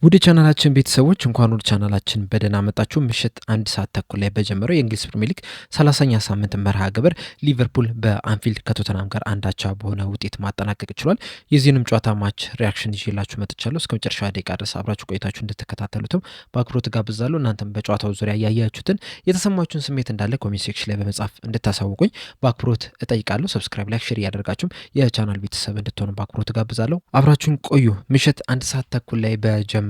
ወደ ቻናላችን ቤተሰቦች እንኳን ወደ ቻናላችን በደህና መጣችሁ። ምሽት 1 ሰዓት ተኩል ላይ በጀመረው የእንግሊዝ ፕሪሚየር ሊግ 30ኛ ሳምንት መርሃ ግብር ሊቨርፑል በአንፊልድ ከቶተናም ጋር አንዳቻ በሆነ ውጤት ማጠናቀቅ ችሏል። የዚህንም ጨዋታ ማች ሪያክሽን ይዤላችሁ መጥቻለሁ። እስከ መጨረሻ ደቂቃ ድረስ አብራችሁ ቆይታችሁ እንድትከታተሉትም በአክብሮት ጋብዛለሁ። እናንተም በጨዋታው ዙሪያ ያያችሁትን የተሰማችሁን ስሜት እንዳለ ኮሜንት ሴክሽን ላይ በመጻፍ እንድታሳውቁኝ በአክብሮት እጠይቃለሁ። ሰብስክራይብ፣ ላይክ፣ ሼር እያደረጋችሁም የቻናል ቤተሰብ እንድትሆኑ በአክብሮት ጋብዛለሁ። አብራችሁን ቆዩ። ምሽት 1 ሰዓት ተኩል ላይ በጀመረው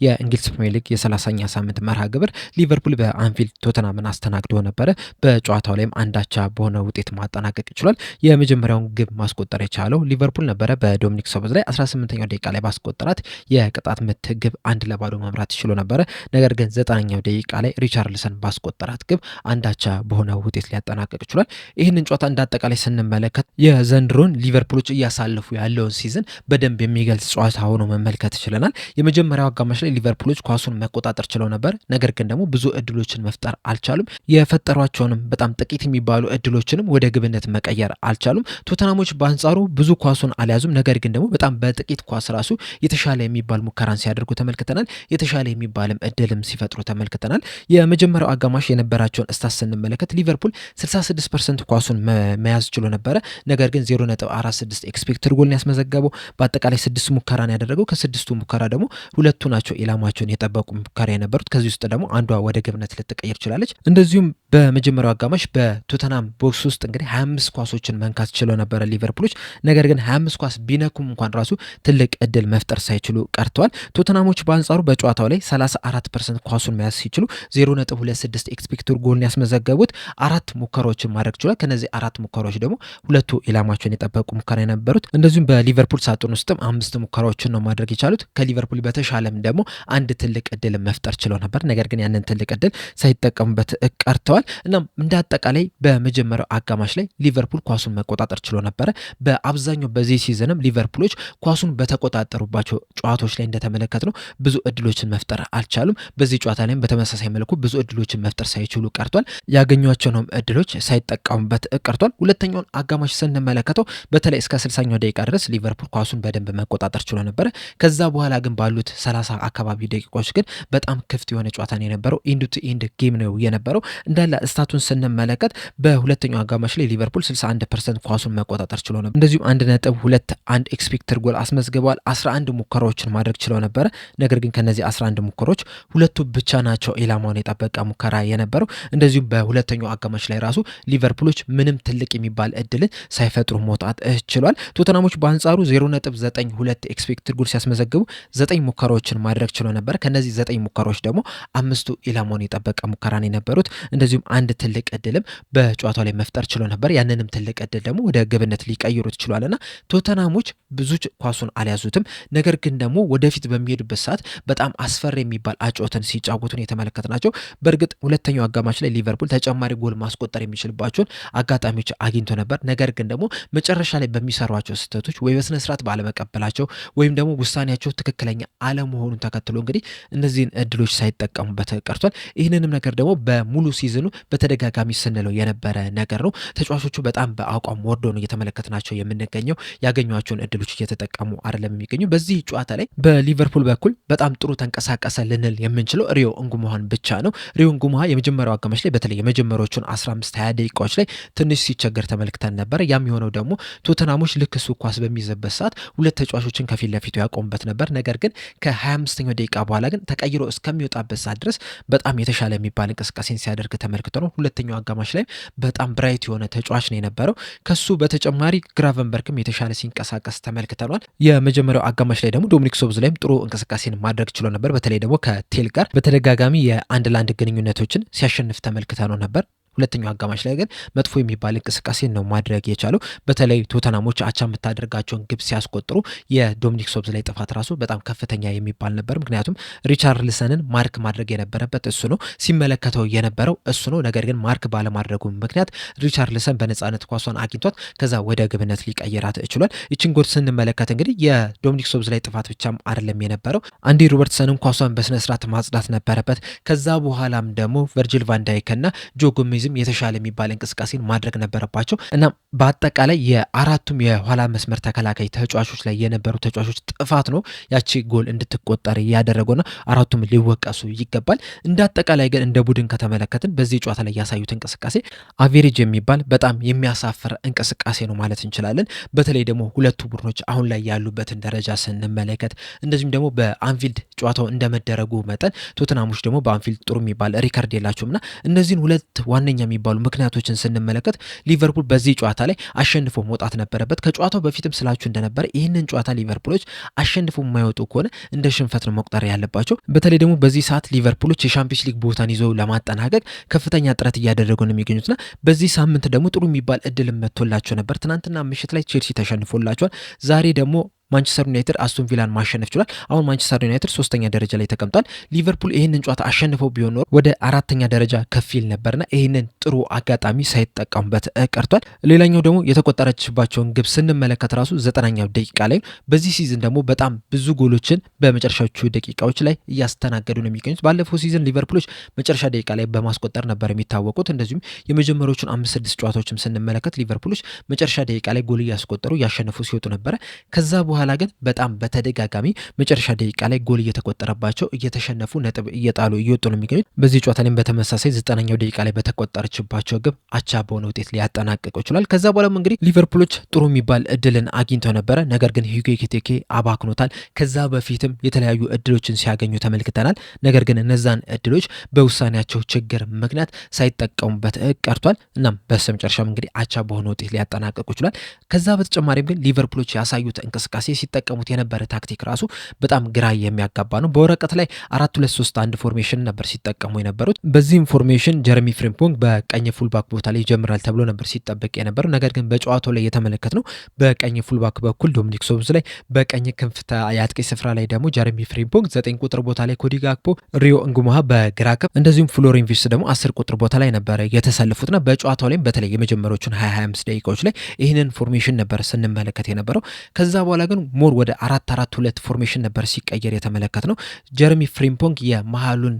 የእንግሊዝ ፕሪሚየር ሊግ የ30ኛ ሳምንት መርሃ ግብር ሊቨርፑል በአንፊልድ ቶተናምን አስተናግዶ ነበረ። በጨዋታው ላይም አንዳቻ በሆነ ውጤት ማጠናቀቅ ይችላል። የመጀመሪያውን ግብ ማስቆጠር የቻለው ሊቨርፑል ነበረ። በዶሚኒክ ሶቦዝ ላይ 18ኛው ደቂቃ ላይ ባስቆጠራት የቅጣት ምት ግብ 1-0 መምራት ይችሉ ነበረ። ነገር ግን 9ኛው ደቂቃ ላይ ሪቻርልሰን ባስቆጠራት ግብ አንዳቻ በሆነ ውጤት ሊያጠናቀቅ ይችላል። ይህንን ጨዋታ እንዳጠቃላይ ስንመለከት የዘንድሮን ሊቨርፑሎች እያሳለፉ ያለውን ሲዝን በደንብ የሚገልጽ ጨዋታ ሆኖ መመልከት ችለናል። የመጀመሪያው አጋማሽ ላይ ሊቨርፑሎች ኳሱን መቆጣጠር ችለው ነበር። ነገር ግን ደግሞ ብዙ እድሎችን መፍጠር አልቻሉም። የፈጠሯቸውንም በጣም ጥቂት የሚባሉ እድሎችንም ወደ ግብነት መቀየር አልቻሉም። ቶተናሞች በአንጻሩ ብዙ ኳሱን አልያዙም። ነገር ግን ደግሞ በጣም በጥቂት ኳስ ራሱ የተሻለ የሚባል ሙከራን ሲያደርጉ ተመልክተናል። የተሻለ የሚባልም እድልም ሲፈጥሩ ተመልክተናል። የመጀመሪያው አጋማሽ የነበራቸውን እስታት ስንመለከት ሊቨርፑል 66% ኳሱን መያዝ ችሎ ነበረ። ነገር ግን 0.46 ኤክስፔክትድ ጎልን ያስመዘገበው በአጠቃላይ 6 ሙከራን ያደረገው ከ6ቱ ሙከራ ደግሞ ሁለቱ ናቸው ኢላማቸውን የጠበቁ ሙከራ የነበሩት። ከዚህ ውስጥ ደግሞ አንዷ ወደ ግብነት ልትቀይር ችላለች። እንደዚሁም በመጀመሪያው አጋማሽ በቶተናም ቦክስ ውስጥ እንግዲህ 25 ኳሶችን መንካት ችለው ነበረ ሊቨርፑሎች። ነገር ግን 25 ኳስ ቢነኩም እንኳን ራሱ ትልቅ እድል መፍጠር ሳይችሉ ቀርተዋል። ቶተናሞች በአንጻሩ በጨዋታው ላይ 34% ኳሱን መያዝ ሲችሉ 0.26 ኤክስፔክትድ ጎልን ያስመዘገቡት 4 ሙከራዎችን ማድረግ ችሏል። ከነዚህ 4 ሙከራዎች ደግሞ ሁለቱ ኢላማቸውን የጠበቁ ሙከራ የነበሩት። እንደዚሁም በሊቨርፑል ሳጥን ውስጥም 5 ሙከራዎችን ነው ማድረግ የቻሉት። ከሊቨርፑል በተሻለም ደግሞ አንድ ትልቅ እድል መፍጠር ችለው ነበር። ነገር ግን ያንን ትልቅ እድል ሳይጠቀሙበት ቀርተዋል። እናም እንደ አጠቃላይ በመጀመሪያው አጋማሽ ላይ ሊቨርፑል ኳሱን መቆጣጠር ችሎ ነበረ። በአብዛኛው በዚህ ሲዝንም ሊቨርፑሎች ኳሱን በተቆጣጠሩባቸው ጨዋታዎች ላይ እንደተመለከትነው ብዙ እድሎችን መፍጠር አልቻሉም። በዚህ ጨዋታ ላይም በተመሳሳይ መልኩ ብዙ እድሎችን መፍጠር ሳይችሉ ቀርቷል። ያገኟቸውንም እድሎች ሳይጠቀሙበት ቀርቷል። ሁለተኛውን አጋማሽ ስንመለከተው በተለይ እስከ 60ኛው ደቂቃ ድረስ ሊቨርፑል ኳሱን በደንብ መቆጣጠር ችሎ ነበረ። ከዛ በኋላ ግን ባሉት 30 አካባቢ ደቂቃዎች ግን በጣም ክፍት የሆነ ጨዋታ ነው የነበረው። ኢንድ ቱ ኢንድ ጌም ነው የነበረው። እንዳለ ስታቱን ስንመለከት በሁለተኛው አጋማሽ ላይ ሊቨርፑል 61% ኳሱን መቆጣጠር ችሎ ነበር። እንደዚሁም 1.21 ኤክስፔክትድ ጎል አስመዝግበዋል። 11 ሙከራዎችን ማድረግ ችለው ነበረ። ነገር ግን ከነዚህ 11 ሙከራዎች ሁለቱ ብቻ ናቸው ኢላማውን የጠበቀ ሙከራ የነበረው። እንደዚሁም በሁለተኛው አጋማሽ ላይ ራሱ ሊቨርፑሎች ምንም ትልቅ የሚባል እድልን ሳይፈጥሩ መውጣት ችሏል። ቶተናሞች በአንጻሩ 0.92 ኤክስፔክትድ ጎል ሲያስመዘግቡ 9 ሙከራዎችን ማድረግ ችሎ ነበር። ከነዚህ 9 ሙከራዎች ደግሞ 5ቱ ኢላማውን የጠበቀ ሙከራን የነበሩት። እንደዚሁም አንድ ትልቅ እድልም በጨዋታው ላይ መፍጠር ችሎ ነበር። ያንንም ትልቅ እድል ደግሞ ወደ ግብነት ሊቀይሩት ችሏልና ቶተናሞች ብዙ ኳሱን አልያዙትም። ነገር ግን ደግሞ ወደፊት በሚሄዱበት ሰዓት በጣም አስፈሪ የሚባል አጨዋወትን ሲጫወቱን የተመለከትናቸው። በእርግጥ ሁለተኛው አጋማሽ ላይ ሊቨርፑል ተጨማሪ ጎል ማስቆጠር የሚችልባቸውን አጋጣሚዎች አግኝቶ ነበር። ነገር ግን ደግሞ መጨረሻ ላይ በሚሰሯቸው ስህተቶች ወይ በስነ ስርዓት ባለመቀበላቸው ወይም ደግሞ ውሳኔያቸው ትክክለኛ አለመሆኑን ተከትሎ እንግዲህ እነዚህን እድሎች ሳይጠቀሙበት ቀርቷል። ይህንንም ነገር ደግሞ በሙሉ ሲዝኑ በተደጋጋሚ ስንለው የነበረ ነገር ነው። ተጫዋቾቹ በጣም በአቋም ወርዶ ነው እየተመለከትናቸው የምንገኘው። ያገኟቸውን እድሎች እየተጠቀሙ አይደለም የሚገኙ። በዚህ ጨዋታ ላይ በሊቨርፑል በኩል በጣም ጥሩ ተንቀሳቀሰ ልንል የምንችለው ሪዮ እንጉሙሃን ብቻ ነው። ሪዮ እንጉሙሃ የመጀመሪያው አጋማሽ ላይ በተለይ የመጀመሪያዎቹን 15-20 ደቂቃዎች ላይ ትንሽ ሲቸገር ተመልክተን ነበረ። ያም የሆነው ደግሞ ቶተናሞች ልክ እሱ ኳስ በሚይዝበት ሰዓት ሁለት ተጫዋቾችን ከፊት ለፊቱ ያቆሙበት ነበር። ነገር ግን ከ25ኛው ደቂቃ በኋላ ግን ተቀይሮ እስከሚወጣበት ሰዓት ድረስ በጣም የተሻለ የሚባል እንቅስቃሴን ሲያደርግ ተመልክተ ነው። ሁለተኛው አጋማሽ ላይ በጣም ብራይት የሆነ ተጫዋች ነው የነበረው። ከሱ በተጨማሪ ግራቨንበርግም የተሻለ ሲንቀሳቀስ ተመልክተናል። የመጀመሪያው አጋማሽ ላይ ደግሞ ዶሚኒክ ሶቦዝ ላይም ጥሩ እንቅስቃሴን ማድረግ ችሎ ነበር። በተለይ ደግሞ ከቴል ጋር በተደጋጋሚ የአንድ ለአንድ ግንኙነቶችን ሲያሸንፍ ተመልክተ ነው ነበር። ሁለተኛው አጋማሽ ላይ ግን መጥፎ የሚባል እንቅስቃሴ ነው ማድረግ የቻለው። በተለይ ቶተናሞች አቻ የምታደርጋቸውን ግብ ሲያስቆጥሩ የዶሚኒክ ሶቦዝ ላይ ጥፋት ራሱ በጣም ከፍተኛ የሚባል ነበር። ምክንያቱም ሪቻርልሰንን ማርክ ማድረግ የነበረበት እሱ ነው፣ ሲመለከተው የነበረው እሱ ነው። ነገር ግን ማርክ ባለማድረጉ ምክንያት ሪቻርልሰን በነፃነት ኳሷን አግኝቷት ከዛ ወደ ግብነት ሊቀይራት ችሏል። ይችን ጎል ስንመለከት እንግዲህ የዶሚኒክ ሶቦዝ ላይ ጥፋት ብቻም አይደለም የነበረው። አንዲ ሮበርትሰንም ኳሷን በስነስርዓት ማጽዳት ነበረበት። ከዛ በኋላም ደግሞ ቨርጂል ቫንዳይክ እና ጆ ጎሜዝ እንግሊዝም የተሻለ የሚባል እንቅስቃሴን ማድረግ ነበረባቸው እና በአጠቃላይ የአራቱም የኋላ መስመር ተከላካይ ተጫዋቾች ላይ የነበሩ ተጫዋቾች ጥፋት ነው ያቺ ጎል እንድትቆጠር ያደረገውና አራቱም ሊወቀሱ ይገባል። እንደ አጠቃላይ ግን እንደ ቡድን ከተመለከትን በዚህ ጨዋታ ላይ ያሳዩት እንቅስቃሴ አቬሬጅ የሚባል በጣም የሚያሳፍር እንቅስቃሴ ነው ማለት እንችላለን። በተለይ ደግሞ ሁለቱ ቡድኖች አሁን ላይ ያሉበትን ደረጃ ስንመለከት እንደዚሁም ደግሞ በአንፊልድ ጨዋታው እንደመደረጉ መጠን ቶተናሞች ደግሞ በአንፊልድ ጥሩ የሚባል ሪከርድ የላቸውምና እነዚህን ሁለት ዋነኛ የሚባሉ ምክንያቶችን ስንመለከት ሊቨርፑል በዚህ ጨዋታ ላይ አሸንፎ መውጣት ነበረበት። ከጨዋታው በፊትም ስላችሁ እንደነበረ ይህንን ጨዋታ ሊቨርፑሎች አሸንፎ የማይወጡ ከሆነ እንደ ሽንፈት ነው መቁጠር ያለባቸው። በተለይ ደግሞ በዚህ ሰዓት ሊቨርፑሎች የሻምፒዮንስ ሊግ ቦታን ይዘው ለማጠናቀቅ ከፍተኛ ጥረት እያደረጉ ነው የሚገኙትና በዚህ ሳምንት ደግሞ ጥሩ የሚባል እድል መጥቶላቸው ነበር። ትናንትና ምሽት ላይ ቼልሲ ተሸንፎላቸዋል። ዛሬ ደግሞ ማንቸስተር ዩናይትድ አስቶን ቪላን ማሸነፍ ችሏል። አሁን ማንቸስተር ዩናይትድ 3ኛ ደረጃ ላይ ተቀምጧል። ሊቨርፑል ይህንን ጨዋታ አሸንፈው ቢሆን ኖሮ ወደ 4ኛ ደረጃ ከፍ ይል ነበርና ይህንን ጥሩ አጋጣሚ ሳይጠቀሙበት ቀርቷል። ሌላኛው ደግሞ የተቆጠረችባቸውን ግብ ስንመለከት ራሱ 90ኛው ደቂቃ ላይ በዚህ ሲዝን ደግሞ በጣም ብዙ ጎሎችን በመጨረሻዎቹ ደቂቃዎች ላይ እያስተናገዱ ነው የሚገኙት። ባለፈው ሲዝን ሊቨርፑሎች መጨረሻ ደቂቃ ላይ በማስቆጠር ነበር የሚታወቁት። እንደዚሁም የመጀመሪያዎቹን 5-6 ጨዋታዎችም ስንመለከት ሊቨርፑሎች መጨረሻ ደቂቃ ላይ ጎል እያስቆጠሩ እያሸነፉ ሲወጡ ነበረ። ከዛ በኋላ ግን በጣም በተደጋጋሚ መጨረሻ ደቂቃ ላይ ጎል እየተቆጠረባቸው እየተሸነፉ ነጥብ እየጣሉ እየወጡ ነው የሚገኙት። በዚህ ጨዋታ ላይም በተመሳሳይ 90ኛው ደቂቃ ላይ በተቆጠረችባቸው ግብ አቻ በሆነ ውጤት ሊያጠናቅቁ ይችላል። ከዛ በኋላም እንግዲህ ሊቨርፑሎች ጥሩ የሚባል እድልን አግኝተው ነበረ፣ ነገር ግን ሂጎ ኤኪቲኬ አባክኖታል። ከዛ በፊትም የተለያዩ እድሎችን ሲያገኙ ተመልክተናል። ነገር ግን እነዛን እድሎች በውሳኔያቸው ችግር ምክንያት ሳይጠቀሙበት ቀርቷል። እናም በስተመጨረሻም እንግዲህ አቻ በሆነ ውጤት ሊያጠናቅቁ ይችላል። ከዛ በተጨማሪም ግን ሊቨርፑሎች ያሳዩት እንቅስቃሴ ሲጠቀሙት የነበረ ታክቲክ ራሱ በጣም ግራ የሚያጋባ ነው። በወረቀት ላይ 4-2-3-1 ፎርሜሽን ነበር ሲጠቀሙ የነበሩት። በዚህም ፎርሜሽን ጀረሚ ፍሪምፖንግ በቀኝ ፉልባክ ቦታ ላይ ይጀምራል ተብሎ ነበር ሲጠበቅ የነበረው። ነገር ግን በጨዋታው ላይ የተመለከትነው በቀኝ ፉልባክ በኩል ዶሚኒክ ሶቦዝ ላይ፣ በቀኝ ክንፍ የአጥቂ ስፍራ ላይ ደግሞ ጀረሚ ፍሪምፖንግ፣ 9 ቁጥር ቦታ ላይ ኮዲ ጋክፖ፣ ሪዮ እንጉማሃ በግራ ክንፍ እንደዚሁም ፍሎሪን ቪርትዝ ደግሞ 10 ቁጥር ቦታ ላይ ነበረ የተሰለፉትና በጨዋታው ላይም በተለይ የመጀመሪያዎቹን 25 ደቂቃዎች ላይ ይህንን ፎርሜሽን ነበር ስንመለከት የነበረው። ከዛ በኋላ ግን ሞር ወደ 4-4-2 ፎርሜሽን ነበር ሲቀየር የተመለከት ነው። ጀረሚ ፍሪምፖንግ የመሃሉን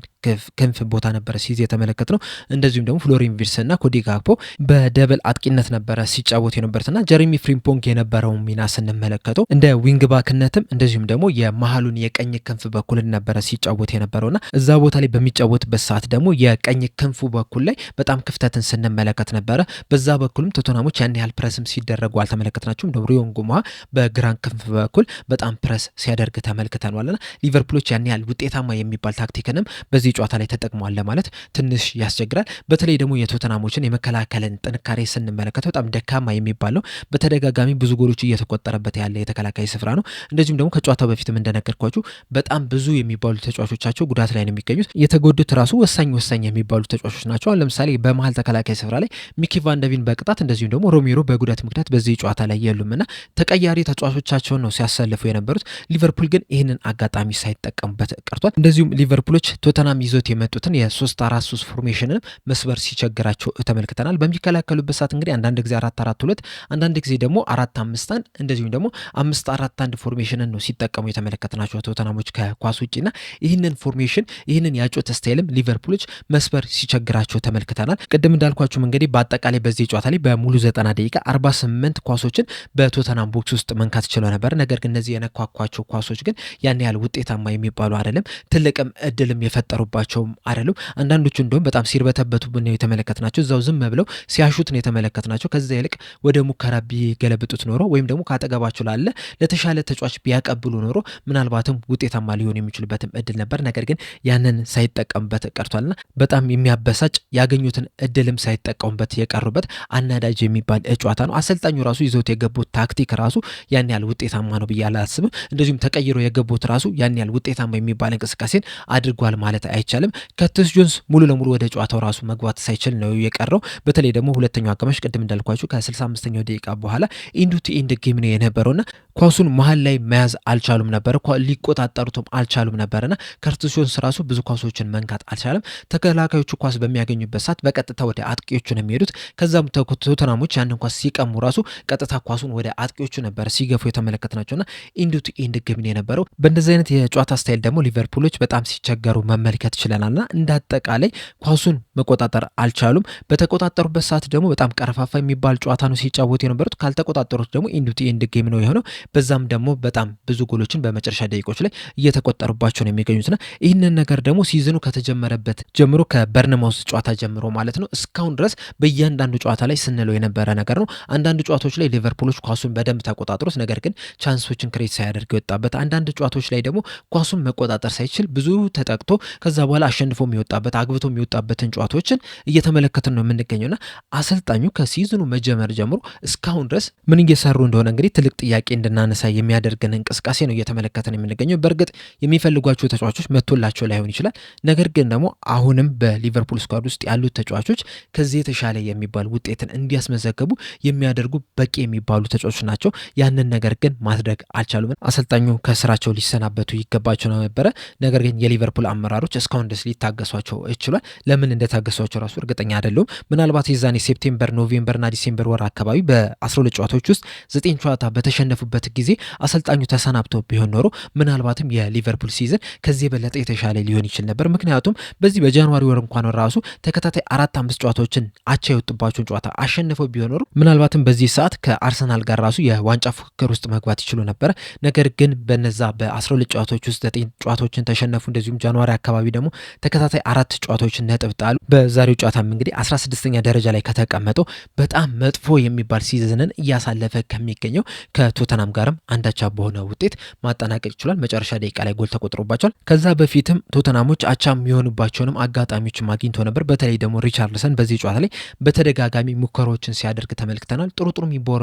ክንፍ ቦታ ነበረ ሲይዝ የተመለከት ነው። እንደዚሁም ደግሞ ፍሎሪን ቪርትዝ እና ኮዲ ጋክፖ በደብል አጥቂነት ነበረ ሲጫወቱ የነበሩትና ጀረሚ ፍሪምፖንግ የነበረውን ሚና ስንመለከተው እንደ ዊንግ ባክነትም እንደዚሁም ደግሞ የመሃሉን የቀኝ ክንፍ በኩል ነበረ ሲጫወት የነበረውና እዛ ቦታ ላይ በሚጫወትበት ሰዓት ደግሞ የቀኝ ክንፉ በኩል ላይ በጣም ክፍተትን ስንመለከት ነበረ። በዛ በኩልም ቶተናሞች ያን ያህል ፕረስም ሲደረጉ አልተመለከትናቸውም። እንደ ሪዮ እንጉማሃ በግራን ክንፍ በኩል በጣም ፕረስ ሲያደርግ ተመልክተናልና ሊቨርፑሎች ያን ያህል ውጤታማ የሚባል ታክቲክንም በዚህ ጨዋታ ላይ ተጠቅሟል ለማለት ትንሽ ያስቸግራል። በተለይ ደግሞ የቶተናሞችን የመከላከልን ጥንካሬ ስንመለከት በጣም ደካማ የሚባል ነው። በተደጋጋሚ ብዙ ጎሎች እየተቆጠረበት ያለ የተከላካይ ስፍራ ነው። እንደዚሁም ደግሞ ከጨዋታው በፊትም እንደነገርኳችሁ በጣም ብዙ የሚባሉ ተጫዋቾቻቸው ጉዳት ላይ ነው የሚገኙት። የተጎዱት ራሱ ወሳኝ የሚባሉ ተጫዋቾች ናቸው። ለምሳሌ በመሀል ተከላካይ ስፍራ ላይ ሚኪ ቫንደቪን በቅጣት እንደዚሁም ደግሞ ሮሜሮ በጉዳት ምክንያት በዚህ ጨዋታ ላይ የሉምና ተቀያሪ ተጫዋቾቻቸውን ነው ሲያሰልፉ የነበሩት። ሊቨርፑል ግን ይህንን አጋጣሚ ሳይጠቀሙበት ቀርቷል። እንደዚሁም ሊቨርፑሎች ቶተናም ይዞት የመጡትን የ3-4-3 ፎርሜሽንን መስበር ሲቸግራቸው ተመልክተናል። በሚከላከሉበት ሰዓት እንግዲህ አንዳንድ ጊዜ 4-4-2 አንዳንድ ጊዜ ደግሞ 4-5-1 እንደዚሁም ደግሞ 5-4-1 ፎርሜሽንን ነው ሲጠቀሙ የተመለከትናቸው ቶተናሞች ከኳስ ውጭና ይህንን ፎርሜሽን ይህንን ያጮት ስታይልም ሊቨርፑሎች መስበር ሲቸግራቸው ተመልክተናል። ቅድም እንዳልኳችሁም እንግዲህ በአጠቃላይ በዚህ ጨዋታ ላይ በሙሉ 90 ደቂቃ 48 ኳሶችን በቶተናም ቦክስ ውስጥ መንካት ችለው ነበር። ነገር ግን እነዚህ የነኳኳቸው ኳሶች ግን ያን ያህል ውጤታማ የሚባሉ አይደለም። ትልቅም እድልም የፈጠሩባቸውም አይደሉም። አንዳንዶቹ እንደውም በጣም ሲርበተበቱ ነው የተመለከትናቸው። እዛው ዝም ብለው ሲያሹት ነው የተመለከትናቸው። ከዛ ይልቅ ወደ ሙከራ ቢገለብጡት ኖሮ ወይም ደግሞ ካጠገባቸው ላለ ለተሻለ ተጫዋች ቢያቀብሉ ኖሮ ምናልባትም ውጤታማ ሊሆን የሚችልበትም እድል ነበር። ነገር ግን ያንን ሳይጠቀሙበት ቀርቷልና በጣም የሚያበሳጭ ያገኙትን እድልም ሳይጠቀሙበት የቀሩበት አናዳጅ የሚባል ጨዋታ ነው። አሰልጣኙ ራሱ ይዘውት የገቡት ታክቲክ ራሱ ያን ያህል ውጤታማ ነው ብዬ አላስብም። እንደዚሁም ተቀይሮ የገቡት ራሱ ያን ያህል ውጤታማ የሚባል እንቅስቃሴን አድርጓል ማለት አይቻልም። ከርቲስ ጆንስ ሙሉ ለሙሉ ወደ ጨዋታው ራሱ መግባት ሳይችል ነው የቀረው። በተለይ ደግሞ ሁለተኛው አጋማሽ ቅድም እንዳልኳችሁ ከ65ኛው ደቂቃ በኋላ ኢንዱ ቱ ኢንድ ጌም ነው የነበረውና ኳሱን መሀል ላይ መያዝ አልቻሉም ነበር፣ ሊቆጣጠሩትም አልቻሉም ነበርና ከርቲስ ጆንስ ራሱ ብዙ ኳሶችን መንካት አልቻለም። ተከላካዮቹ ኳስ በሚያገኙበት ሰዓት በቀጥታ ወደ አጥቂዎቹ ነው የሚሄዱት። ከዛም ቶተናሞች ያንን ኳስ ሲቀሙ ራሱ ቀጥታ ኳሱን ወደ አጥቂዎቹ ነበር ሲገፉ የተመለከትናቸውና ኢንድ ቱ ኢንድ ግብ ነው የነበረው። በእንደዚህ አይነት የጨዋታ ስታይል ደግሞ ሊቨርፑሎች በጣም ሲቸገሩ መመልከት ችለናልና እንደ አጠቃላይ ኳሱን መቆጣጠር አልቻሉም። በተቆጣጠሩበት ሰዓት ደግሞ በጣም ቀረፋፋ የሚባል ጨዋታ ነው ሲጫወቱ የነበሩት። ካልተቆጣጠሩት ደግሞ ኢንድ ቱ ኢንድ ጌም ነው የሆነው። በዛም ደግሞ በጣም ብዙ ጎሎችን በመጨረሻ ደቂቆች ላይ እየተቆጠሩባቸው ነው የሚገኙትና ይህንን ነገር ደግሞ ሲዝኑ ከተጀመረበት ጀምሮ ከበርንማውዝ ጨዋታ ጀምሮ ማለት ነው እስካሁን ድረስ በእያንዳንዱ ጨዋታ ላይ ስንለው የነበረ ነገር ነው። አንዳንድ ጨዋታዎች ላይ ሊቨርፑሎች ኳሱን በደንብ ተቆጣጥሮት ነገር ግን ቻንሶችን ክሬት ሳያደርግ የወጣበት፣ አንዳንድ ጨዋታዎች ላይ ደግሞ ኳሱን መቆጣጠር ሳይችል ብዙ ተጠቅቶ ከዛ በኋላ አሸንፎ የሚወጣበት አግብቶ የሚወጣበትን ጨዋታዎችን እየተመለከትን ነው የምንገኘውና አሰልጣኙ ከሲዝኑ መጀመር ጀምሮ እስካሁን ድረስ ምን እየሰሩ እንደሆነ እንግዲህ ትልቅ ጥያቄ እንድናነሳ የሚያደርገን እንቅስቃሴ ነው እየተመለከትን የምንገኘው። በእርግጥ የሚፈልጓቸው ተጫዋቾች መጥቶላቸው ላይሆን ይችላል። ነገር ግን ደግሞ አሁንም በሊቨርፑል ስኳድ ውስጥ ያሉት ተጫዋቾች ከዚህ የተሻለ የሚባል ውጤትን እንዲያስመዘገቡ የሚያደርጉ በቂ የሚባሉ ተጫዋቾች ናቸው። ያንን ነገር ግን ማድረግ አልቻሉም። አሰልጣኙ ከስራቸው ሊሰናበቱ ይገባቸው ነበረ። ነገር ግን የሊቨርፑል አመራሮች እስካሁን ድረስ ሊታገሷቸው ይችላል። ለምን እንደታገሷቸው ራሱ እርግጠኛ አይደለሁም። ምናልባት የዛኔ ሴፕቴምበር፣ ኖቬምበርና ዲሴምበር ወር አካባቢ በ12 ጨዋታዎች ውስጥ 9 ጨዋታ በተሸነፉበት ጊዜ አሰልጣኙ ተሰናብተው ቢሆን ኖሮ ምናልባትም የሊቨርፑል ሲዝን ከዚህ የበለጠ የተሻለ ሊሆን ይችል ነበር። ምክንያቱም በዚህ በጃንዋሪ ወር እንኳን ራሱ ተከታታይ 4-5 ጨዋታዎችን አቻ የወጡባቸውን ጨዋታ አሸንፈው ቢሆን ኖሮ ምናልባትም በዚህ ሰዓት ከአርሰናል ጋር ራሱ የዋንጫ ፉክክር ውስጥ መግባት ይችሉ ነበረ። ነገር ግን በነዛ በ12 ጨዋታዎች ውስጥ 9 ጨዋታዎችን ተሸነፉ። እንደዚሁም ጃንዋሪ አካባቢ ደግሞ ተከታታይ 4 ጨዋታዎችን ነጥብ ጣሉ። በዛሬው ጨዋታም እንግዲህ 16ኛ ደረጃ ላይ ከተቀመጠው በጣም መጥፎ የሚባል ሲዝንን እያሳለፈ ከሚገኘው ከቶተናም ጋርም አንዳቻ በሆነ ውጤት ማጠናቀቅ ይችላል። መጨረሻ ደቂቃ ላይ ጎል ተቆጥሮባቸዋል። ከዛ በፊትም ቶተናሞች አቻ የሚሆኑባቸውንም አጋጣሚዎችም አግኝቶ ነበር። በተለይ ደግሞ ሪቻርልሰን በዚህ ጨዋታ ላይ በተደጋጋሚ ሙከራዎችን ሲያደርግ ተመልክተናል። ጥሩ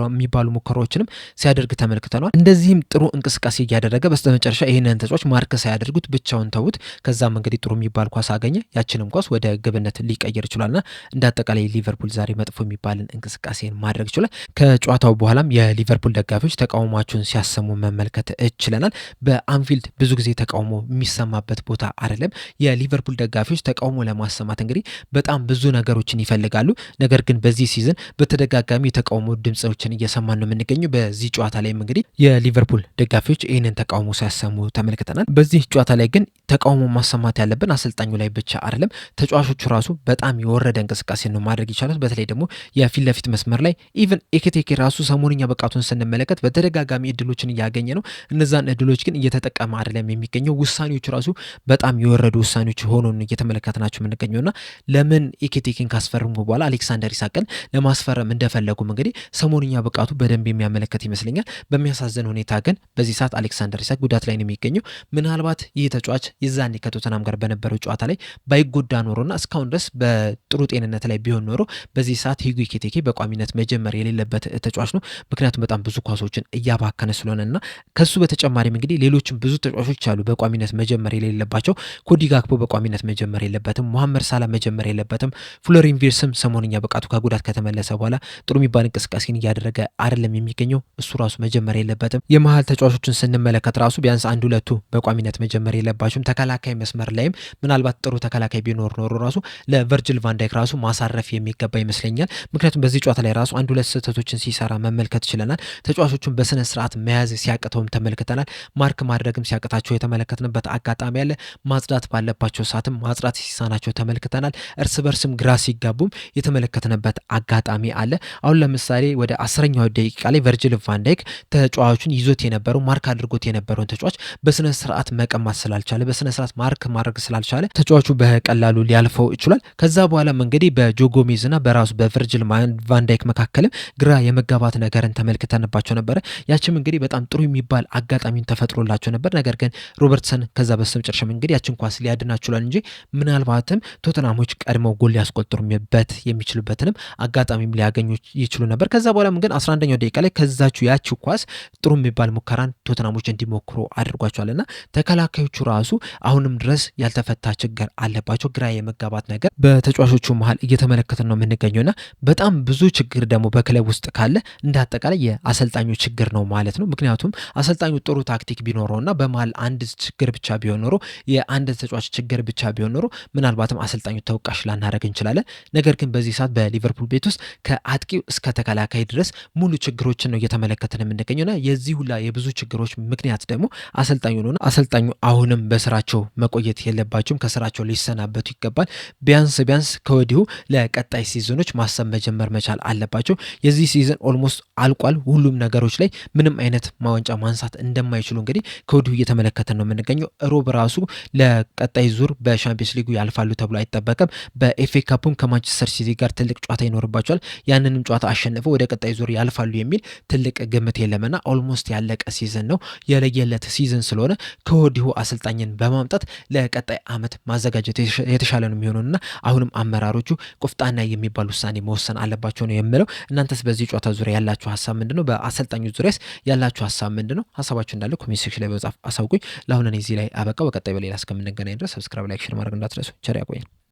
የሚባሉ ሙከራዎችንም ሲያደርግ ተመልክተናል። እንደዚህም ጥሩ እንቅስቃሴ እያደረገ በስተመጨረሻ ይህንን ተጫዋች ማርክ ሳያደርጉት ብቻውን ተዉት። ከዛም እንግዲህ ጥሩ የሚባል ኳስ አገኘ። ያችንም ኳስ ወደ ግብነት ሊቀየር ይችላልና እንደ አጠቃላይ ሊቨርፑል ዛሬ መጥፎ የሚባልን እንቅስቃሴን ማድረግ ይችላል። ከጨዋታው በኋላም የሊቨርፑል ደጋፊዎች ተቃውሟቸውን ሲያሰሙ መመልከት ችለናል። በአንፊልድ ብዙ ጊዜ ተቃውሞ የሚሰማበት ቦታ አይደለም። የሊቨርፑል ደጋፊዎች ተቃውሞ ለማሰማት እንግዲህ በጣም ብዙ ነገሮችን ይፈልጋሉ። ነገር ግን በዚህ ሲዝን በተደጋጋሚ የተቃውሞ ድምፆችን እየሰማን ነው የምንገኘው። በዚህ ጨዋታ ላይም እንግዲህ የሊቨርፑል ደጋፊዎች ይህንን ተቃውሞ ሲያሰሙ ተመልክተናል። በዚህ ጨዋታ ላይ ግን ተቃውሞ ማሰማት ያለብን አሰልጣኙ ላይ ብቻ አይደለም። ተጫዋቾቹ ራሱ በጣም የወረደ እንቅስቃሴ ነው ማድረግ ይቻላል። በተለይ ደግሞ የፊት ለፊት መስመር ላይ ኢቨን ኤኬቴኬ ራሱ ሰሞንኛ ብቃቱን ስንመለከት በተደጋጋሚ እድሎችን እያገኘ ነው። እነዛን እድሎች ግን እየተጠቀመ አይደለም የሚገኘው። ውሳኔዎች ራሱ በጣም የወረዱ ውሳኔዎች ሆኖ እየተመለከትናቸው የምንገኘውና ለምን ኤኬቴኬን ካስፈረሙ በኋላ አሌክሳንደር ኢሳቅን ለማስፈረም እንደፈለጉም እንግዲህ ሰሞንኛ ብቃቱ በደንብ የሚያመለከት ይመስለኛል። በሚያሳዝን ሁኔታ ግን በዚህ ሰዓት አሌክሳንደር ኢሳቅ ጉዳት ላይ ነው የሚገኘው። ምናልባት ይህ ተጫዋች የዛኔ ከቶተናም ጋር በነበረው ጨዋታ ላይ ባይጎዳ ኖሮና እስካሁን ድረስ በጥሩ ጤንነት ላይ ቢሆን ኖሮ በዚህ ሰዓት ሂጉ ኤኬቴኬ በቋሚነት መጀመር የሌለበት ተጫዋች ነው። ምክንያቱም በጣም ብዙ ኳሶችን እያባከነ ስለሆነና ከሱ በተጨማሪም እንግዲህ ሌሎችም ብዙ ተጫዋቾች አሉ በቋሚነት መጀመር የሌለባቸው። ኮዲ ጋክፖ በቋሚነት መጀመር የለበትም። መሐመድ ሳላ መጀመር የለበትም። ፍሎሪን ቪርትስም ሰሞንኛ ብቃቱ ከጉዳት ከተመለሰ በኋላ ጥሩ የሚባል እንቅስቃሴን እያደረገ አይደለም የሚገኘው። እሱ ራሱ መጀመር የለበትም። የመሀል ተጫዋቾችን ስንመለከት ራሱ ቢያንስ 1-2ቱ በቋሚነት መጀመር የለባቸውም። ተከላካይ መስመር ላይም ምናልባት ጥሩ ተከላካይ ቢኖር ኖሮ ራሱ ለቨርጅል ቫንዳይክ ራሱ ማሳረፍ የሚገባ ይመስለኛል። ምክንያቱም በዚህ ጨዋታ ላይ ራሱ 1-2 ስህተቶችን ሲሰራ መመልከት ችለናል። ተጫዋቾቹን በስነ ስርዓት መያዝ ሲያቅተውም ተመልክተናል። ማርክ ማድረግም ሲያቅታቸው የተመለከትንበት አጋጣሚ አለ። ማጽዳት ባለባቸው ሰዓትም ማጽዳት ሲሳናቸው ተመልክተናል። እርስ በርስም ግራ ሲጋቡም የተመለከትንበት አጋጣሚ አለ። አሁን ለምሳሌ ወደ 10ኛው ደቂቃ ላይ ቨርጅል ቫንዳይክ ተጫዋቹን ይዞት የነበረው ማርክ አድርጎት የነበረውን ተጫዋች በስነ ስርዓት መቀማት ስላልቻለ፣ በስነ ስርዓት ማርክ ማድረግ ስላልቻለ ተጫዋቹ በቀላሉ ሊያልፈው ይችላል። ከዛ በኋላም እንግዲህ በጆ ጎሜዝ እና በራሱ በቨርጅል ቫንዳይክ መካከልም ግራ የመጋባት ነገርን ተመልክተንባቸው ነበረ። ያችም እንግዲህ በጣም ጥሩ የሚባል አጋጣሚን ተፈጥሮላቸው ነበር። ነገር ግን ሮበርትሰን ከዛ በስተመጨረሻም እንግዲህ ያችን ኳስ ሊያድና ችሏል እንጂ ምናልባትም ቶተናሞች ቀድመው ጎል ሊያስቆጥሩበት የሚችሉበትንም አጋጣሚም ሊያገኙ ይችሉ ነበር። ከዛ በኋላም ግን 11ኛው ደቂቃ ላይ ከዛችሁ ያቺው ኳስ ጥሩ የሚባል ሙከራን ቶተናሞች እንዲሞክሩ አድርጓቸዋልና ተከላካዮቹ ራሱ አሁንም ድረስ ያልተፈታ ችግር አለባቸው። ግራ የመጋባት ነገር በተጫዋቾቹ መሀል እየተመለከትን ነው የምንገኘውና በጣም ብዙ ችግር ደግሞ በክለብ ውስጥ ካለ እንደ አጠቃላይ የአሰልጣኙ ችግር ነው ማለት ነው። ምክንያቱም አሰልጣኙ ጥሩ ታክቲክ ቢኖረውና በመሀል አንድ ችግር ብቻ ቢሆን ኖሮ የአንድ ተጫዋች ችግር ብቻ ቢሆን ኖሮ ምናልባትም አሰልጣኙ ተወቃሽ ላናደርግ እንችላለን። ነገር ግን በዚህ ሰዓት በሊቨርፑል ቤት ውስጥ ከአጥቂው እስከ ተከላካይ ድረስ ሙሉ ችግሮችን ነው እየተመለከትን የምንገኘውና የዚህ ሁላ የብዙ ችግሮች ምክንያት ደግሞ አሰልጣኙ ነውና አሰልጣኙ አሁንም በስራቸው መቆየት የለባቸውም። ከስራቸው ሊሰናበቱ ይገባል። ቢያንስ ከወዲሁ ለቀጣይ ሲዝኖች ማሰብ መጀመር መቻል አለባቸው። የዚህ ሲዝን ኦልሞስት አልቋል። ሁሉም ነገሮች ላይ ምንም አይነት ዋንጫ ማንሳት እንደማይችሉ እንግዲህ ከወዲሁ እየተመለከተን ነው የምንገኘው። ሮብ ራሱ ለቀጣይ ዙር በሻምፒየንስ ሊጉ ያልፋሉ ተብሎ አይጠበቅም። በኤፍኤ ካፑም ከማንቸስተር ሲቲ ጋር ትልቅ ጨዋታ ይኖርባቸዋል። ያንንም ጨዋታ አሸንፈው ወደ ቀጣይ ዙር ያልፋሉ የሚል ትልቅ ግምት የለምና ኦልሞስት ያለቀ ሲዝን ነው። የለየለት ሲዝን ስለሆነ ከወዲሁ አሰልጣኝን በማምጣት ለቀጣይ ዓመት ማዘጋጀት የተሻለ ነው የሚሆነውና አሁንም አመራሮቹ ቁፍጣና የሚባል ውሳኔ መወሰን አለባቸው ነው የምለው። እናንተስ በዚህ ጨዋታ ዙሪያ ያላችሁ ሀሳብ ምንድነው? በአሰልጣኙ ዙሪያስ ያላችሁ ሀሳብ ምንድነው? ሀሳባችሁ እንዳለ ኮሜንት ሴክሽን ላይ በመጻፍ አሳውቁኝ። ለአሁን እኔ እዚህ ላይ አበቃው። በቀጣይ በሌላ እስከምንገናኝ ድረስ ሰብስክራይብ፣ ላይክ፣ ሼር ማድረግ እንዳትረሱ። ቸር ያቆየን።